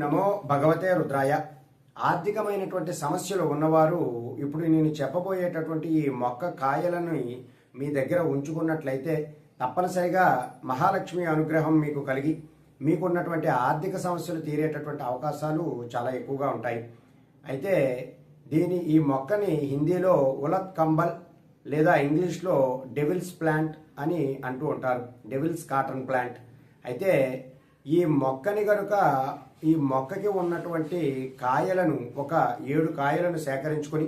నమో భగవతే రుద్రాయ. ఆర్థికమైనటువంటి సమస్యలు ఉన్నవారు ఇప్పుడు నేను చెప్పబోయేటటువంటి ఈ మొక్క కాయలను మీ దగ్గర ఉంచుకున్నట్లయితే తప్పనిసరిగా మహాలక్ష్మి అనుగ్రహం మీకు కలిగి మీకున్నటువంటి ఆర్థిక సమస్యలు తీరేటటువంటి అవకాశాలు చాలా ఎక్కువగా ఉంటాయి. అయితే ఈ మొక్కని హిందీలో ఉలత్ కంబల్ లేదా ఇంగ్లీష్లో డెవిల్స్ ప్లాంట్ అని అంటూ ఉంటారు, డెవిల్స్ కాటన్ ప్లాంట్. అయితే ఈ మొక్కని గనుక ఈ మొక్కకి ఉన్నటువంటి కాయలను ఒక 7 కాయలను సేకరించుకొని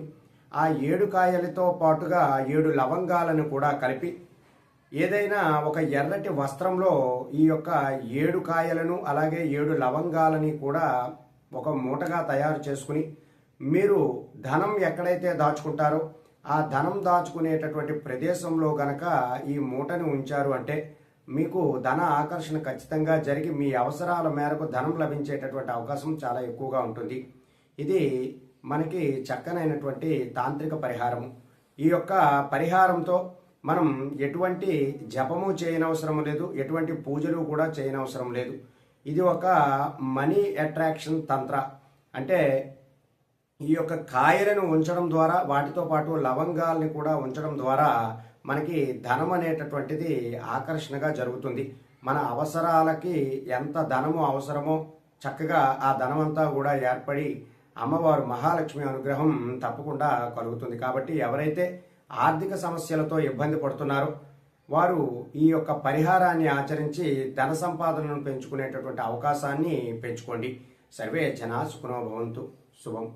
ఆ 7 కాయలతో పాటుగా 7 లవంగాలను కూడా కలిపి ఏదైనా ఒక ఎర్రటి వస్త్రంలో ఈ యొక్క 7 కాయలను అలాగే 7 లవంగాలని కూడా ఒక మూటగా తయారు చేసుకుని మీరు ధనం ఎక్కడైతే దాచుకుంటారో ఆ ధనం దాచుకునేటటువంటి ప్రదేశంలో గనక ఈ మూటని ఉంచారు అంటే మీకు ధన ఆకర్షణ ఖచ్చితంగా జరిగి మీ అవసరాల మేరకు ధనం లభించేటటువంటి అవకాశం చాలా ఎక్కువగా ఉంటుంది. ఇది మనకి చక్కనైనటువంటి తాంత్రిక పరిహారం. ఈ యొక్క పరిహారంతో మనం ఎటువంటి జపము చేయనవసరం లేదు, ఎటువంటి పూజలు కూడా చేయనవసరం లేదు. ఇది ఒక మనీ అట్రాక్షన్ తంత్ర. అంటే ఈ యొక్క కాయలను ఉంచడం ద్వారా వాటితో పాటు లవంగాల్ని కూడా ఉంచడం ద్వారా మనకి ధనం అనేటటువంటిది ఆకర్షణగా జరుగుతుంది. మన అవసరాలకి ఎంత ధనము అవసరమో చక్కగా ఆ ధనమంతా కూడా ఏర్పడి అమ్మవారు మహాలక్ష్మి అనుగ్రహం తప్పకుండా కలుగుతుంది. కాబట్టి ఎవరైతే ఆర్థిక సమస్యలతో ఇబ్బంది పడుతున్నారో వారు ఈ యొక్క పరిహారాన్ని ఆచరించి ధన సంపాదనను పెంచుకునేటటువంటి అవకాశాన్ని పెంచుకోండి. సర్వే జనా సుఖినో భవంతు. శుభం.